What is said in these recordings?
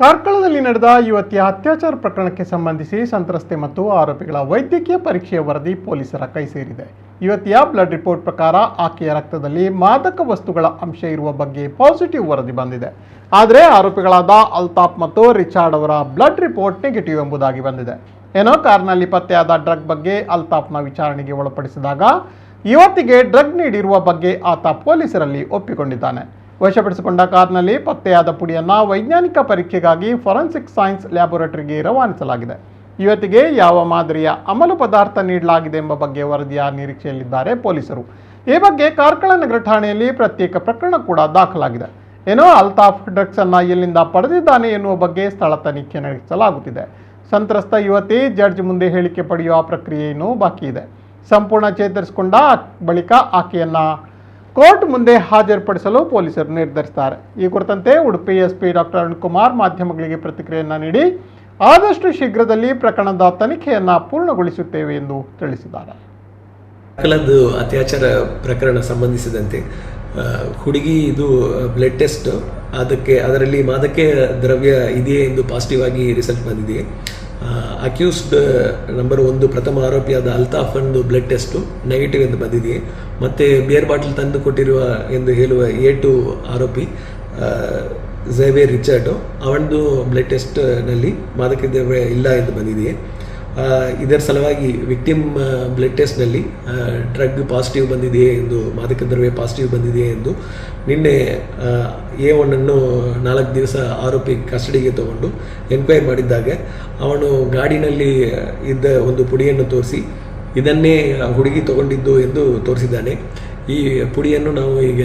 ಕಾರ್ಕಳದಲ್ಲಿ ನಡೆದ ಯುವತಿಯ ಅತ್ಯಾಚಾರ ಪ್ರಕರಣಕ್ಕೆ ಸಂಬಂಧಿಸಿ ಸಂತ್ರಸ್ತೆ ಮತ್ತು ಆರೋಪಿಗಳ ವೈದ್ಯಕೀಯ ಪರೀಕ್ಷೆಯ ವರದಿ ಪೊಲೀಸರ ಕೈ ಸೇರಿದೆ. ಯುವತಿಯ ಬ್ಲಡ್ ರಿಪೋರ್ಟ್ ಪ್ರಕಾರ ಆಕೆಯ ರಕ್ತದಲ್ಲಿ ಮಾದಕ ವಸ್ತುಗಳ ಅಂಶ ಇರುವ ಬಗ್ಗೆ ಪಾಸಿಟಿವ್ ವರದಿ ಬಂದಿದೆ. ಆದರೆ ಆರೋಪಿಗಳಾದ ಅಲ್ತಾಫ್ ಮತ್ತು ರಿಚಾರ್ಡ್ ಅವರ ಬ್ಲಡ್ ರಿಪೋರ್ಟ್ ನೆಗೆಟಿವ್ ಎಂಬುದಾಗಿ ಬಂದಿದೆ. ಏನೋ ಕಾರ್ನಲ್ಲಿ ಪತ್ತೆಯಾದ ಡ್ರಗ್ ಬಗ್ಗೆ ಅಲ್ತಾಫ್ನ ವಿಚಾರಣೆಗೆ ಒಳಪಡಿಸಿದಾಗ ಯುವತಿಗೆ ಡ್ರಗ್ ನೀಡಿರುವ ಬಗ್ಗೆ ಆತ ಪೊಲೀಸರಲ್ಲಿ ಒಪ್ಪಿಕೊಂಡಿದ್ದಾನೆ. ವಶಪಡಿಸಿಕೊಂಡ ಕಾರ್ನಲ್ಲಿ ಪತ್ತೆಯಾದ ಪುಡಿಯನ್ನು ವೈಜ್ಞಾನಿಕ ಪರೀಕ್ಷೆಗಾಗಿ ಫಾರೆನ್ಸಿಕ್ ಸೈನ್ಸ್ ಲ್ಯಾಬೊರೇಟರಿಗೆ ರವಾನಿಸಲಾಗಿದೆ. ಯುವತಿಗೆ ಯಾವ ಮಾದರಿಯ ಅಮಲು ಪದಾರ್ಥ ನೀಡಲಾಗಿದೆ ಎಂಬ ಬಗ್ಗೆ ವರದಿಯ ನಿರೀಕ್ಷೆಯಲ್ಲಿದ್ದಾರೆ ಪೊಲೀಸರು. ಈ ಬಗ್ಗೆ ಕಾರ್ಕಳ ನಗರ ಠಾಣೆಯಲ್ಲಿ ಪ್ರತ್ಯೇಕ ಪ್ರಕರಣ ಕೂಡ ದಾಖಲಾಗಿದೆ. ಏನೋ ಅಲ್ತಾಫ್ ಡ್ರಗ್ಸ್ ಅನ್ನು ಎಲ್ಲಿಂದ ಪಡೆದಿದ್ದಾನೆ ಎನ್ನುವ ಬಗ್ಗೆ ಸ್ಥಳ ತನಿಖೆ ನಡೆಸಲಾಗುತ್ತಿದೆ. ಸಂತ್ರಸ್ತ ಯುವತಿ ಜಡ್ಜ್ ಮುಂದೆ ಹೇಳಿಕೆ ಪಡೆಯುವ ಪ್ರಕ್ರಿಯೆಯನ್ನು ಬಾಕಿ ಇದೆ. ಸಂಪೂರ್ಣ ಚೇತರಿಸಿಕೊಂಡ ಬಳಿಕ ಆಕೆಯನ್ನು ಕೋರ್ಟ್ ಮುಂದೆ ಹಾಜರುಪಡಿಸಲು ಪೊಲೀಸರು ನಿರ್ಧರಿಸಿದ್ದಾರೆ. ಈ ಕುರಿತಂತೆ ಉಡುಪಿ ಎಸ್ಪಿ ಡಾಕ್ಟರ್ ಅರುಣ್ ಕುಮಾರ್ ಮಾಧ್ಯಮಗಳಿಗೆ ಪ್ರತಿಕ್ರಿಯೆಯನ್ನು ನೀಡಿ ಆದಷ್ಟು ಶೀಘ್ರದಲ್ಲಿ ಪ್ರಕರಣದ ತನಿಖೆಯನ್ನು ಪೂರ್ಣಗೊಳಿಸುತ್ತೇವೆ ಎಂದು ತಿಳಿಸಿದ್ದಾರೆ. ಕಾರ್ಕಳದ ಅತ್ಯಾಚಾರ ಪ್ರಕರಣ ಸಂಬಂಧಿಸಿದಂತೆ ಹುಡುಗಿ ಇದು ಬ್ಲಡ್ ಟೆಸ್ಟ್ ಅದರಲ್ಲಿ ಮಾದಕ ದ್ರವ್ಯ ಇದೆಯೇ ಎಂದು ಪಾಸಿಟಿವ್ ಆಗಿ ರಿಸಲ್ಟ್ ಬಂದಿದೆ. ಅಕ್ಯೂಸ್ಡ್ ನಂಬರ್ 1 ಪ್ರಥಮ ಆರೋಪಿಯಾದ ಅಲ್ತಾಫ್ ಒಂದು ಬ್ಲಡ್ ಟೆಸ್ಟು ನೆಗೆಟಿವ್ ಎಂದು ಬಂದಿದೆ. ಮತ್ತು ಬಿಯರ್ ಬಾಟಲ್ ತಂದು ಕೊಟ್ಟಿರುವ ಎಂದು ಹೇಳುವ A2 ಆರೋಪಿ ಝೇವಿಯರ್ ರಿಚರ್ಡು ಅವನದು ಬ್ಲಡ್ ಟೆಸ್ಟ್ನಲ್ಲಿ ಮಾದಕ ದ್ರವ್ಯ ಇಲ್ಲ ಎಂದು ಬಂದಿದೆ. ಇದರ ಸಲುವಾಗಿ ವಿಕ್ಟಿಮ್ ಬ್ಲಡ್ ಟೆಸ್ಟ್ನಲ್ಲಿ ಡ್ರಗ್ ಪಾಸಿಟಿವ್ ಬಂದಿದೆಯೇ ಎಂದು, ಮಾದಕ ದ್ರವ್ಯ ಪಾಸಿಟಿವ್ ಬಂದಿದೆಯೇ ಎಂದು ನಿನ್ನೆ A1 ಅನ್ನು 4 ದಿವಸ ಆರೋಪಿ ಕಸ್ಟಡಿಗೆ ತಗೊಂಡು ಎನ್ಕ್ವೈರಿ ಮಾಡಿದ್ದಾಗ ಅವನು ಗಾಡಿನಲ್ಲಿ ಇದ್ದ ಒಂದು ಪುಡಿಯನ್ನು ತೋರಿಸಿ ಇದನ್ನೇ ಹುಡುಗಿ ತಗೊಂಡಿದ್ದು ಎಂದು ತೋರಿಸಿದ್ದಾನೆ. ಈ ಪುಡಿಯನ್ನು ನಾವು ಈಗ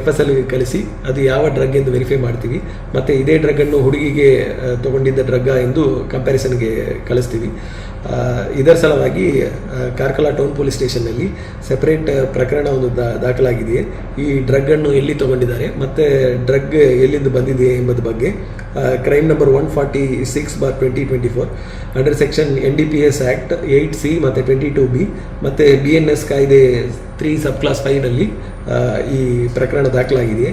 FSLಗೆ ಕಳಿಸಿ ಅದು ಯಾವ ಡ್ರಗ್ ಎಂದು ವೆರಿಫೈ ಮಾಡ್ತೀವಿ. ಮತ್ತು ಇದೇ ಡ್ರಗ್ಗನ್ನು ಹುಡುಗಿಗೆ ತಗೊಂಡಿದ್ದ ಡ್ರಗ್ಗ ಎಂದು ಕಂಪ್ಯಾರಿಸನ್ಗೆ ಕಳಿಸ್ತೀವಿ. ಇದರ ಸಲುವಾಗಿ ಕಾರ್ಕಳ ಟೌನ್ ಪೊಲೀಸ್ ಸ್ಟೇಷನ್ನಲ್ಲಿ ಸೆಪರೇಟ್ ಪ್ರಕರಣ ಒಂದು ದಾಖಲಾಗಿದೆಯೇ. ಈ ಡ್ರಗ್ಗನ್ನು ಎಲ್ಲಿ ತಗೊಂಡಿದ್ದಾರೆ ಮತ್ತು ಡ್ರಗ್ ಎಲ್ಲಿಂದ ಬಂದಿದೆ ಎಂಬುದ್ರ ಬಗ್ಗೆ crime number 146/2024 under section NDPS act 8C ಮತ್ತು 22B ಮತ್ತು BNS ಕಾಯ್ದೆ 3 ಸಬ್ ಕ್ಲಾಸ್ 5ನಲ್ಲಿ ಈ ಪ್ರಕರಣ ದಾಖಲಾಗಿದೆ.